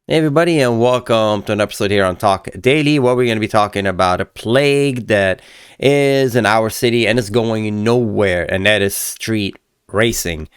Hey everybody, and welcome to an episode here on Talk Daily, where we're going to be talking about a plague that is in our city and is going nowhere, and that is street racing.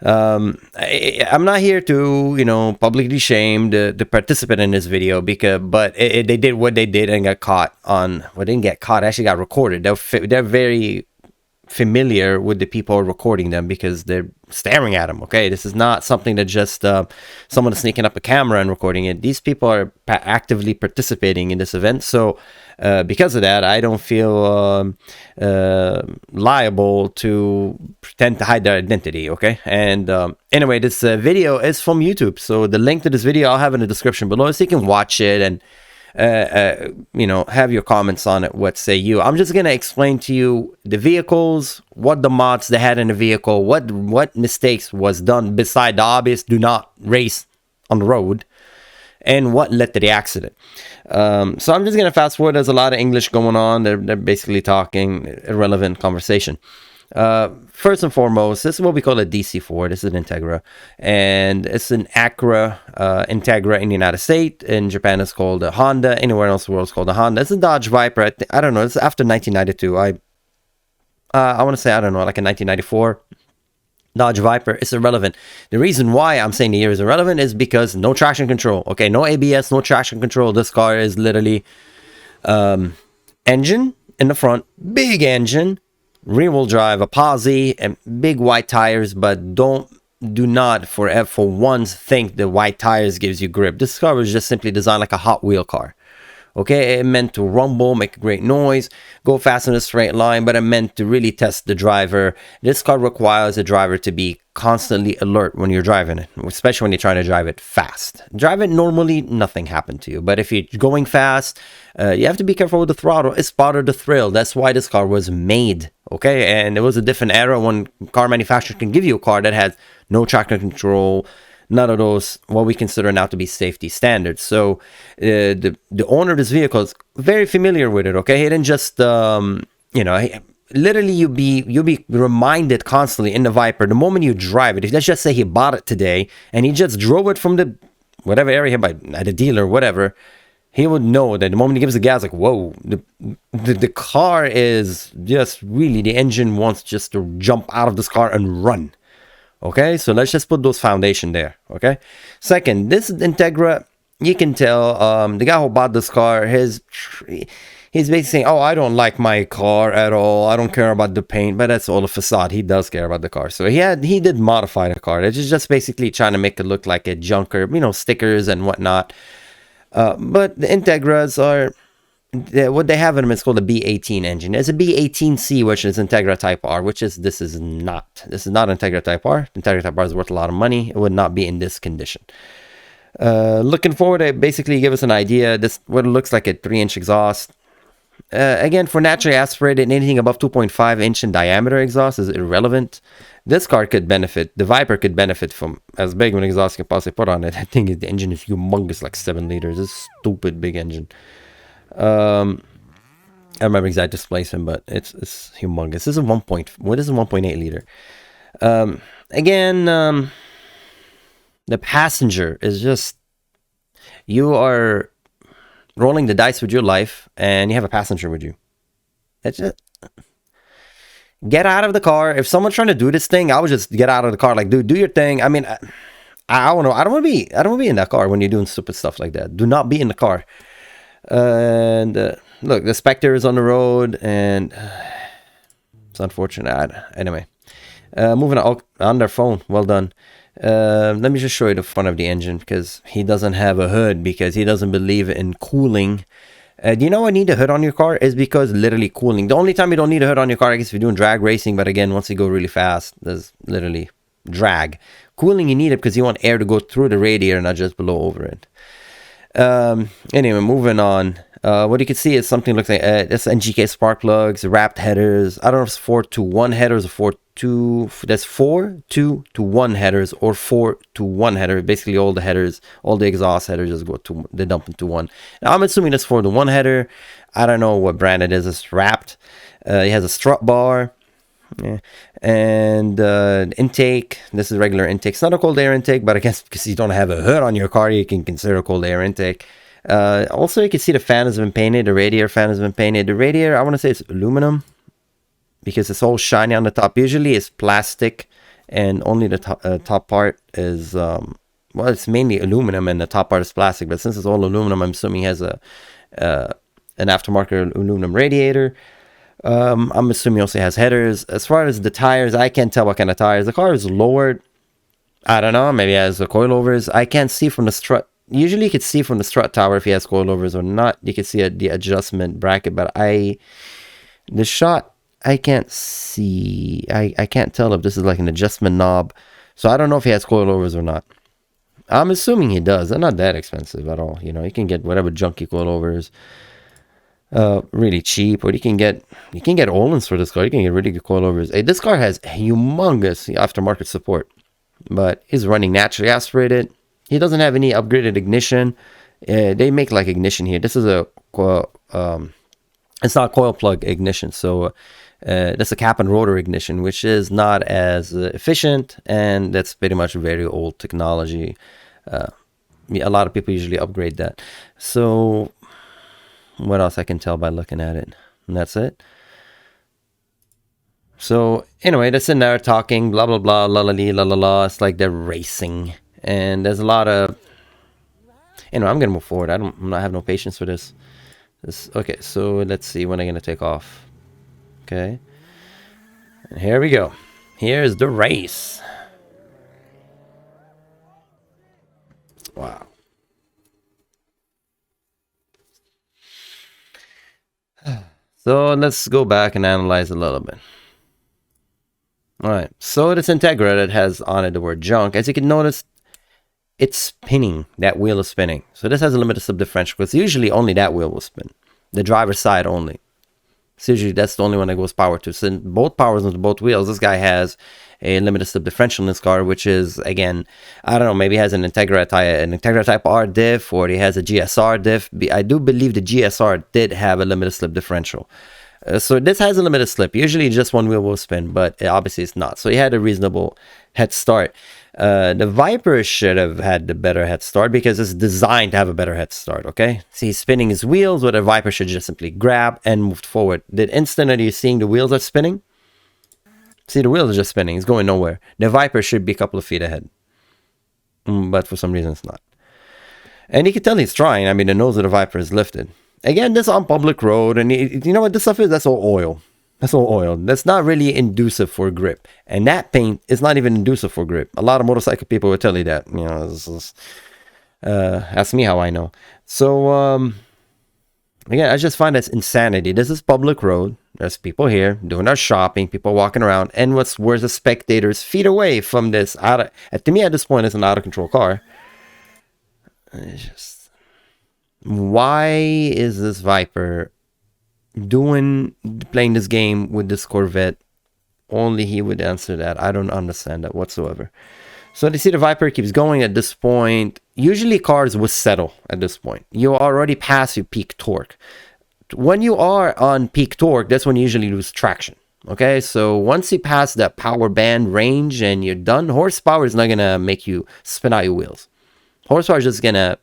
I'm not here to, publicly shame the participant in this video but they did what they did and got caught on. Well, didn't get caught, actually got recorded. They're very familiar with the people recording them because they're staring at them. Okay, this is not something that just someone is sneaking up a camera and recording it. These people are actively participating in this event, so because of that, I don't feel liable to pretend to hide their identity. Okay, and anyway, this video is from YouTube, so the link to this video I'll have in the description below, so you can watch it and have your comments on it. What say you? I'm just gonna explain to you the vehicles, what the mods they had in the vehicle, what mistakes was done beside the obvious do not race on the road, and what led to the accident. So I'm just gonna fast forward. There's a lot of English going on. They're basically talking irrelevant conversation. First and foremost, this is what we call a DC4. This is an Integra, and it's an Acura Integra in the United States. In Japan, it's called a Honda. Anywhere else in the world, it's called a Honda. It's a Dodge Viper. I don't know. It's after 1992. I want to say, I don't know, like a 1994 Dodge Viper. It's irrelevant. The reason why I'm saying the year is irrelevant is because no traction control. Okay, no ABS, no traction control. This car is literally engine in the front, big engine, rear-wheel drive, a posi, and big white tires. But do not for once think the white tires gives you grip. This car was just simply designed like a Hot Wheel car. Okay, it meant to rumble, make a great noise, go fast in a straight line, but it meant to really test the driver. This car requires a driver to be constantly alert when you're driving it, especially when you're trying to drive it fast. Drive it normally, nothing happened to you. But if you're going fast, you have to be careful with the throttle. It's part of the thrill. That's why this car was made. Okay, and it was a different era when car manufacturers can give you a car that has no traction control, none of those what we consider now to be safety standards. So the owner of this vehicle is very familiar with it. Okay, he didn't just literally you'll be reminded constantly in the Viper the moment you drive it. If let's just say he bought it today and he just drove it from the whatever area at the dealer, whatever, he would know that the moment he gives the gas, like, whoa, the car is just really, the engine wants just to jump out of this car and run. Okay, so let's just put those foundation there. Okay, second, this Integra, you can tell the guy who bought this car, he's basically saying, oh, I don't like my car at all, I don't care about the paint. But that's all a facade. He does care about the car. So he did modify the car. It's just basically trying to make it look like a junker, stickers and whatnot. But the Integras are, what they have in them is called a B18 engine. There's a B18C, which is Integra Type R, this is not Integra Type R. Integra Type R is worth a lot of money. It would not be in this condition. Looking forward, to basically give us an idea. This what it looks like, a 3-inch exhaust. Again, for naturally aspirated, anything above 2.5 inch in diameter exhaust is irrelevant. This car could benefit, the Viper could benefit from as big of an exhaust you can possibly put on it. I think the engine is humongous, like 7 liters. It's a stupid big engine. I don't remember exact displacement, but it's humongous. This is 1.8 liter. Again, the passenger is just, you are rolling the dice with your life and you have a passenger with you. That's just, get out of the car. If someone's trying to do this thing, I would just get out of the car. Like, dude, do your thing. I mean, I don't know. I don't want to be in that car when you're doing stupid stuff like that. Do not be in the car. And look, the Spectre is on the road, and it's unfortunate. Anyway, moving on their phone. Well done. Let me just show you the front of the engine, because he doesn't have a hood, because he doesn't believe in cooling. Do you know why you need a hood on your car? Is because literally cooling. The only time you don't need a hood on your car, I guess, if you're doing drag racing. But again, once you go really fast, there's literally drag. Cooling, you need it because you want air to go through the radiator, not just blow over it. Anyway, moving on. What you can see is something looks like this NGK spark plugs, wrapped headers. I don't know if it's 4-to-1 headers or 4-to. That's 4-to-1 headers or 4-to-1 header. Basically, all the headers, all the exhaust headers just go to, they dump into one. Now, I'm assuming that's 4-to-1 header. I don't know what brand it is. It's wrapped. It has a strut bar. Yeah. And intake, this is regular intake. It's not a cold air intake, but I guess because you don't have a hood on your car, you can consider a cold air intake. Also, you can see the fan has been painted. The radiator fan has been painted. The radiator, I want to say it's aluminum because it's all shiny on the top. Usually it's plastic and only the top part is, well, it's mainly aluminum and the top part is plastic. But since it's all aluminum, I'm assuming it has an aftermarket aluminum radiator. I'm assuming also has headers. As far as the tires, I can't tell what kind of tires. The car is lowered. I don't know. Maybe it has the coilovers. I can't see from the strut. Usually you could see from the strut tower if he has coilovers or not. You can see the adjustment bracket, but the shot, I can't see. I can't tell if this is like an adjustment knob. So I don't know if he has coilovers or not. I'm assuming he does. They're not that expensive at all. You know, you can get whatever junky coilovers really cheap, or you can get Olins for this car. You can get really good coilovers. Hey, this car has humongous aftermarket support, but is running naturally aspirated. He doesn't have any upgraded ignition. They make like ignition here. This is it's not coil plug ignition, so that's a cap and rotor ignition, which is not as efficient, and that's pretty much very old technology. A lot of people usually upgrade that. So what else I can tell by looking at it? And that's it. So anyway, they're sitting there talking, blah blah blah, la la la la la. It's like they're racing, and there's a lot of, I'm gonna move forward. I have no patience for this. Okay, so let's see when I'm gonna take off. Okay, and here we go. Here's the race. Wow. So let's go back and analyze a little bit. All right, so this Integra that has on it the word junk, as you can notice, it's spinning. That wheel is spinning. So this has a limited slip differential because usually only that wheel will spin. The driver's side only. So usually that's the only one that goes power to. So both powers into both wheels. This guy has a limited slip differential in this car, which is, again, I don't know, maybe has an Integra type R diff, or he has a GSR diff. I do believe the GSR did have a limited slip differential. So this has a limited slip. Usually just one wheel will spin, but obviously it's not. So he had a reasonable head start. The Viper should have had the better head start because it's designed to have a better head start, okay? See, he's spinning his wheels, where the Viper should just simply grab and move forward. The instant that you're seeing the wheels are spinning, see, the wheels are just spinning. It's going nowhere. The Viper should be a couple of feet ahead. But for some reason, it's not. And you can tell he's trying. I mean, the nose of the Viper is lifted. Again, this is on public road, and you know what this stuff is? That's all oil. That's all oil. That's not really inducive for grip. And that paint is not even inducive for grip. A lot of motorcycle people will tell you that. You know, ask me how I know. So, again, I just find that's insanity. This is public road. There's people here doing their shopping, people walking around. And what's worse, the spectators feet away from this. To me, at this point, it's an out-of-control car. It's just... Why is this Viper playing this game with this Corvette? Only he would answer that. I don't understand that whatsoever. So you see the Viper keeps going at this point. Usually cars will settle at this point. You already pass your peak torque. When you are on peak torque, that's when you usually lose traction. Okay, so once you pass that power band range and you're done, horsepower is not going to make you spin out your wheels. Horsepower is just going to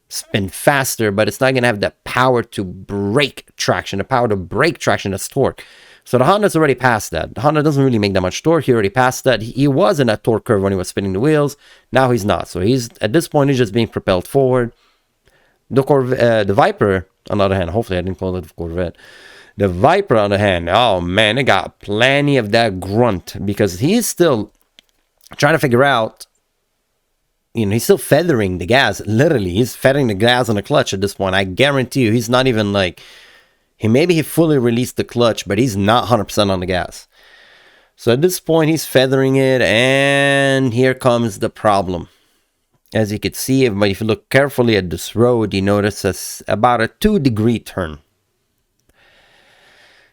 spin faster, but it's not going to have the power to break traction. The power to break traction, that's torque. So the Honda's already past that. The Honda doesn't really make that much torque. He already passed that. He was in that torque curve when he was spinning the wheels. Now he's not. So he's, at this point, he's just being propelled forward. The Viper, on the other hand, hopefully I didn't call it the Corvette. The Viper, on the other hand, oh man, it got plenty of that grunt because he's still trying to figure out, he's still feathering the gas. Literally, he's feathering the gas on the clutch at this point. I guarantee you, he's not even like, he fully released the clutch, but he's not 100% on the gas. So at this point, he's feathering it, and here comes the problem. As you can see, if you look carefully at this road, you notice about a 2-degree turn.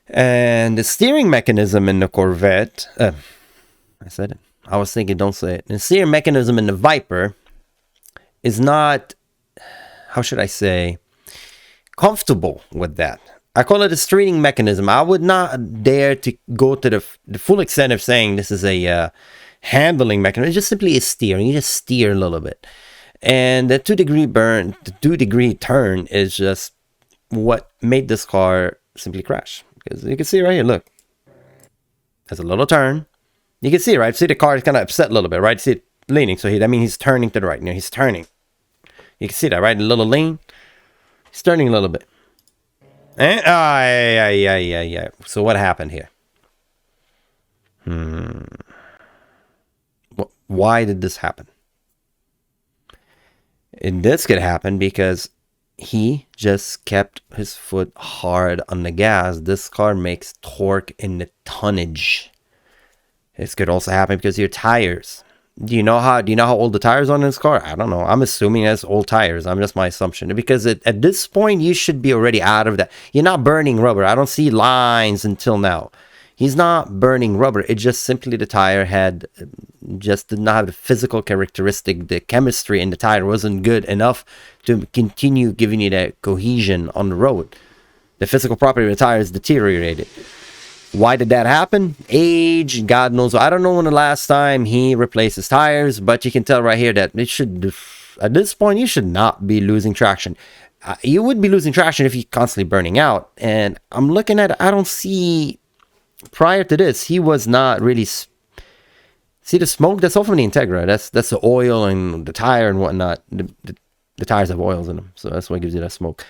And the steering mechanism in the Corvette, I said it. I was thinking, don't say it. The steering mechanism in the Viper is not, how should I say, comfortable with that. I call it a steering mechanism. I would not dare to go to the full extent of saying this is a handling mechanism. It's just simply a steering. You just steer a little bit. And the 2-degree burn, the 2-degree turn is just what made this car simply crash. Because you can see right here, look. There's a little turn. You can see, right? See the car is kind of upset a little bit, right? See it leaning. So that means he's turning to the right. He's turning. You can see that, right? A little lean. He's turning a little bit. And, yeah. So what happened here? Why did this happen? And this could happen because he just kept his foot hard on the gas. This car makes torque in the tonnage. This could also happen because of your tires. Do you know how old the tires are on this car? I don't know. I'm assuming it's old tires. I'm just my assumption. Because at this point, you should be already out of that. You're not burning rubber. I don't see lines until now. He's not burning rubber. It's just simply the tire had just did not have the physical characteristic. The chemistry in the tire wasn't good enough to continue giving you that cohesion on the road. The physical property of the tire is deteriorated. Why did that happen? Age, God knows. I don't know when the last time he replaced his tires, but you can tell right here that it should, at this point, you should not be losing traction. You would be losing traction if you're constantly burning out. And I'm looking at, I don't see, prior to this, he was not really, see the smoke? That's all from the Integra. That's the oil and the tire and whatnot. The tires have oils in them, so that's what gives you that smoke.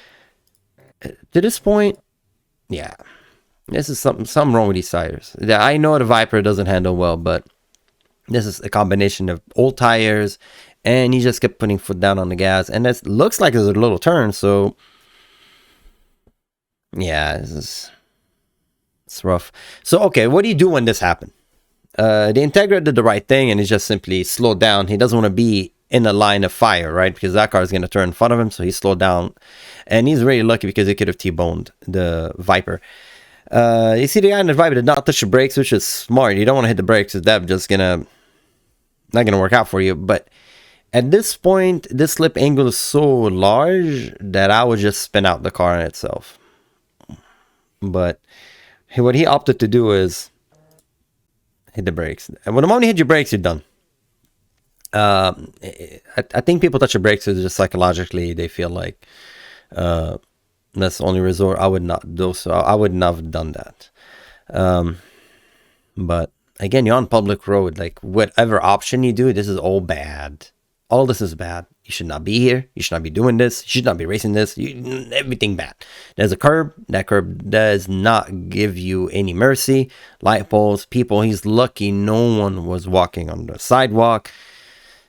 To this point, yeah. This is something wrong with these tires. Yeah, I know the Viper doesn't handle well, but this is a combination of old tires, and he just kept putting foot down on the gas, and it looks like there's a little turn. So, yeah, it's rough. So, okay, what do you do when this happened? The Integra did the right thing, and he just simply slowed down. He doesn't want to be in a line of fire, right? Because that car is going to turn in front of him, so he slowed down, and he's really lucky because he could have T-boned the Viper. You see the guy in the Viper did not touch the brakes, which is smart. You don't want to hit the brakes, because that's just not gonna work out for you. But at this point, this slip angle is so large that I would just spin out the car in itself. But what he opted to do is hit the brakes. And when the moment you hit your brakes, you're done. I think people touch the brakes just psychologically. They feel like that's the only resort. I would not do so. I would not have done that. But again, you're on public road. Like whatever option you do, this is all bad. All this is bad. You should not be here. You should not be doing this. You should not be racing this. Everything bad. There's a curb. That curb does not give you any mercy. Light poles, people. He's lucky no one was walking on the sidewalk.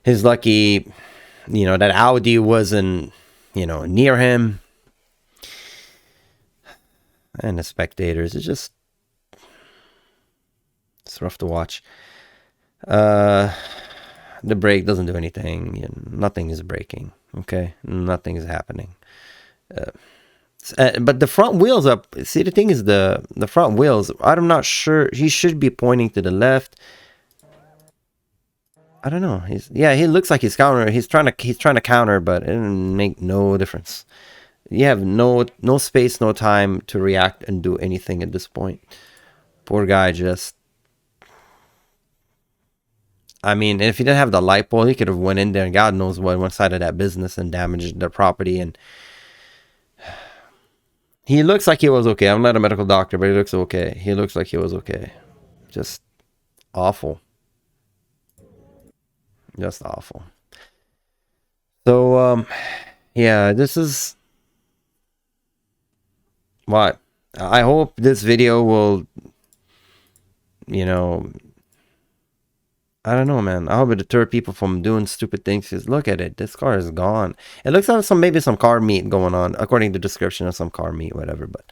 He's lucky, that Audi wasn't, near him. And the spectators, it's rough to watch. The brake doesn't do anything. Nothing is braking. Okay, nothing is happening. But the front wheels up. See, the thing is the front wheels. I'm not sure. He should be pointing to the left. I don't know. He looks like he's counter. He's trying to counter, but it didn't make no difference. You have no space, no time to react and do anything at this point. Poor guy just... I mean, if he didn't have the light pole, he could have went in there and God knows what, one side of that business and damaged their property. And he looks like he was okay. I'm not a medical doctor, but he looks okay. He looks like he was okay. Just awful. Just awful. So, yeah, this is... What? I hope this video will, I don't know, man. I hope it deter people from doing stupid things. Because look at it. This car is gone. It looks like maybe some car meet going on, according to the description of some car meet, whatever. But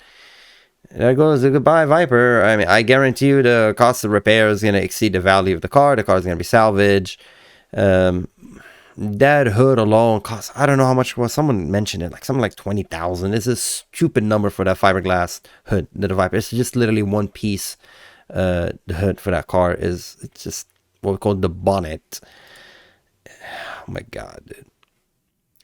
there goes the goodbye Viper. I mean, I guarantee you the cost of repair is going to exceed the value of the car. The car is going to be salvaged. That hood alone costs, I don't know how much it was. Someone mentioned it, something like 20,000. It's a stupid number for that fiberglass hood, the Viper. It's just literally one piece. The hood for that car it's just what we call the bonnet. Oh my God, dude.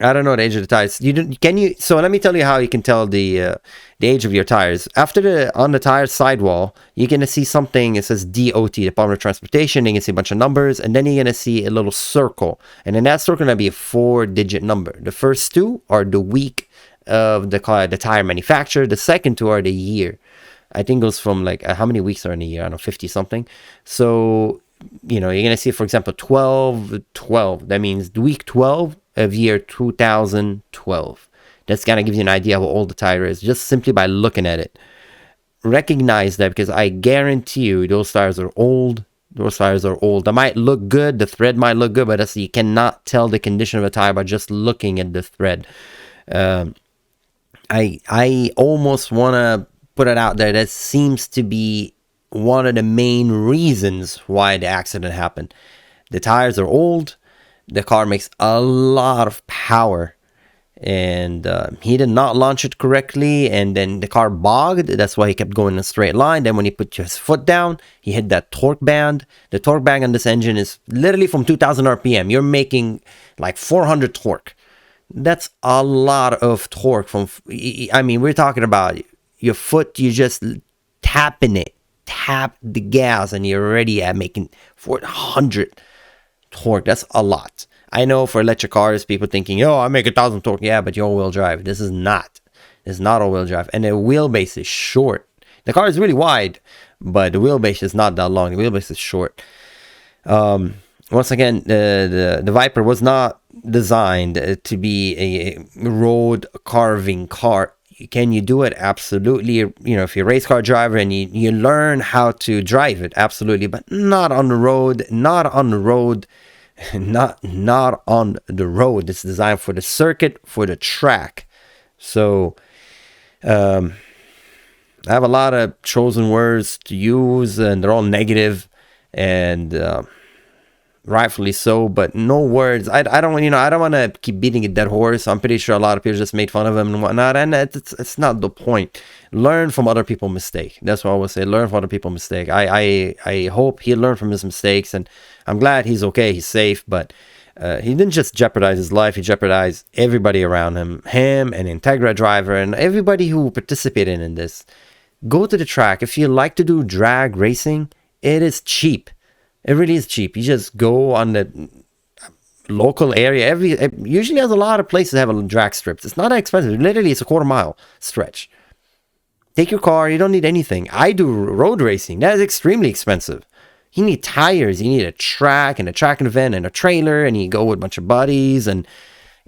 I don't know the age of the tires. You don't, can you? So let me tell you how you can tell the age of your tires. After on the tire sidewall, you're gonna see something. It says DOT, Department of Transportation. You can see a bunch of numbers, and then you're gonna see a little circle, and in that circle gonna be a 4-digit number. The first two are the week of the car, the tire manufacturer. The second two are the year. I think it goes from like how many weeks are in a year? I don't know, 50 something. So you're gonna see, for example, 12. That means week 12 of year 2012. That's gonna give you an idea how old the tire is just simply by looking at it. Recognize that, because I guarantee you those tires are old. Those tires are old. They might look good, the thread might look good, but you cannot tell the condition of a tire by just looking at the thread. I almost want to put it out there, that seems to be one of the main reasons why the accident happened. The tires are old. The car makes a lot of power, and he did not launch it correctly, and then the car bogged. That's why he kept going in a straight line. Then when he put his foot down, he hit that torque band. The torque band on this engine is literally from 2000 RPM. You're making like 400 torque. That's a lot of torque. We're talking about your foot, you just tapping it, tap the gas, and you're already at making 400 torque. That's a lot. I know for electric cars, people thinking, oh, I make 1,000 torque. Yeah, but you're all-wheel drive. This is not. It's not all-wheel drive. And the wheelbase is short. The car is really wide, but the wheelbase is not that long. The wheelbase is short. Once again, the Viper was not designed to be a road carving car. Can you do it? Absolutely. If you're a race car driver and you learn how to drive it, absolutely, but not on the road. Not on the road. Not on the road. It's designed for the circuit, for the track. So I have a lot of chosen words to use, and they're all negative, and rightfully so, but no words. I don't want to keep beating a dead horse. I'm pretty sure a lot of people just made fun of him and whatnot, and it's not the point. Learn from other people's mistake. That's what I would say. Learn from other people's mistake. I hope he learned from his mistakes, and I'm glad he's okay. He's safe, but he didn't just jeopardize his life. He jeopardized everybody around him, an Integra driver, and everybody who participated in this. Go to the track. If you like to do drag racing, it is cheap. It really is cheap. You just go on the local area. It usually has a lot of places that have a drag strips. It's not that expensive. Literally, it's a quarter-mile stretch. Take your car. You don't need anything. I do road racing. That is extremely expensive. You need tires. You need a track and event and a trailer, and you go with a bunch of buddies. And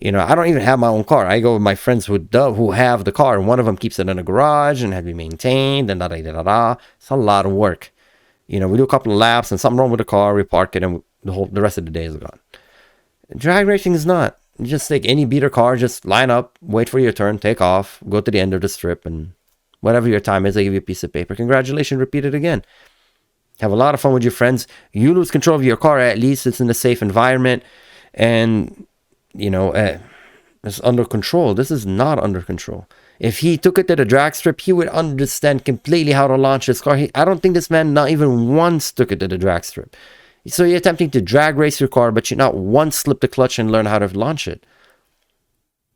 I don't even have my own car. I go with my friends who have the car, and one of them keeps it in a garage and has to be maintained. And It's a lot of work. We do a couple of laps and something wrong with the car, we park it, and the rest of the day is gone. Drag racing is not. You just take any beater car, just line up, wait for your turn, take off, go to the end of the strip, and whatever your time is, they give you a piece of paper. Congratulations, repeat it again. Have a lot of fun with your friends. You lose control of your car, at least it's in a safe environment, and it's under control. This is not under control. If he took it to the drag strip, he would understand completely how to launch his car. I don't think this man not even once took it to the drag strip. So you're attempting to drag race your car, but you not once slip the clutch and learn how to launch it.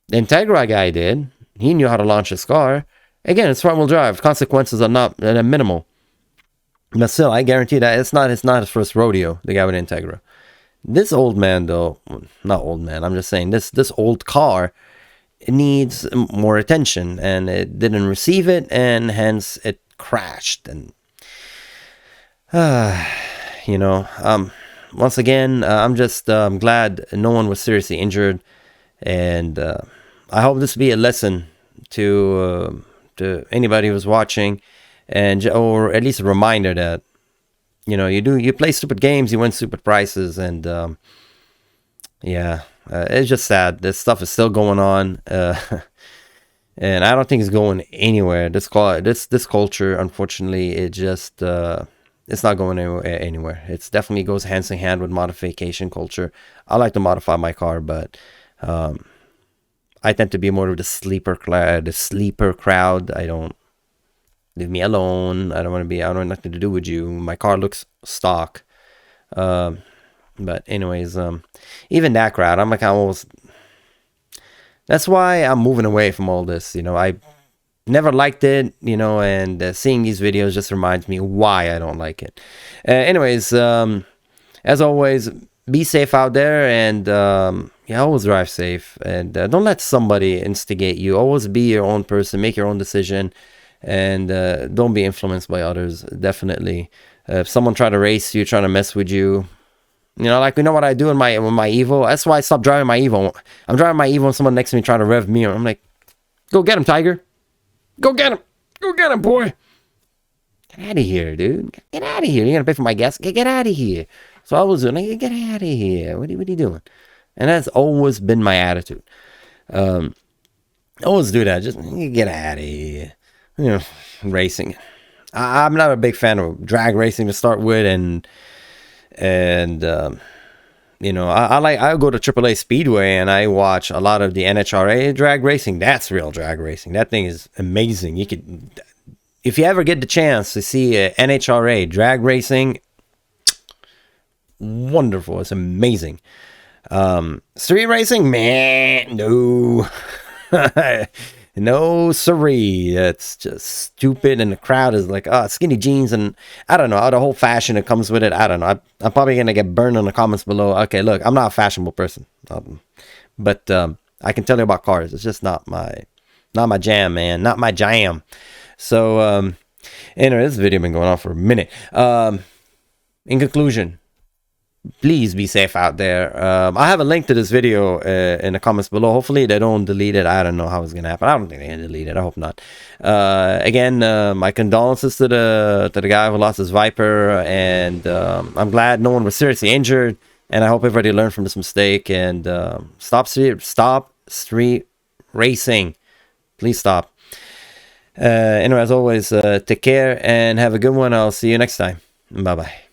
The Integra guy did. He knew how to launch his car. Again, it's front-wheel drive. Consequences are not minimal. But still, I guarantee that it's not his first rodeo, the guy with Integra. This old man, though, not old man, I'm just saying, this old car, it needs more attention, and it didn't receive it, and hence it crashed. And once again, I'm just glad no one was seriously injured, and I hope this will be a lesson to anybody who's watching, or at least a reminder that you play stupid games, you win stupid prizes, and it's just sad. This stuff is still going on, and I don't think it's going anywhere. This culture, unfortunately, it just it's not going anywhere. It's definitely goes hand in hand with modification culture. I like to modify my car, but I tend to be more of the sleeper crowd. I don't leave me alone. I don't want nothing to do with you. My car looks stock. But anyways, even that crowd, I'm almost That's why I'm moving away from all this. I never liked it, and seeing these videos just reminds me why I don't like it. Anyways, as always, be safe out there, and yeah, always drive safe, and don't let somebody instigate you. Always be your own person, make your own decision, and don't be influenced by others. Definitely, if someone try to race you, trying to mess with you, like what I do in my Evo. That's why I stopped driving my Evo. I'm driving my Evo, and someone next to me trying to rev me. I'm like, go get him, Tiger. Go get him. Go get him, boy. Get out of here, dude. Get out of here. You're gonna pay for my gas. Get out of here. So I was like, get out of here. What are you doing? And that's always been my attitude. Always do that. Just get out of here. Racing. I'm not a big fan of drag racing to start with, and I go to AAA Speedway and I watch a lot of the NHRA drag racing. That's real drag racing. That thing is amazing. If you ever get the chance to see NHRA drag racing, wonderful. It's amazing. Street racing, man, no. No siree. That's just stupid, and the crowd is like, skinny jeans, and I don't know, the whole fashion that comes with it. I don't know. I'm probably gonna get burned in the comments below. Okay, look, I'm not a fashionable person, but I can tell you about cars. It's just not my jam, man. Not my jam. So anyway, this video been going on for a minute. In conclusion, please be safe out there. I have a link to this video in the comments below. Hopefully they don't delete it. I don't know how it's gonna happen. I don't think they're gonna delete it. I hope not. Again, my condolences to the guy who lost his Viper, and I'm glad no one was seriously injured. And I hope everybody learned from this mistake and stop street racing. Please stop. Anyway, as always, take care and have a good one. I'll see you next time. Bye bye.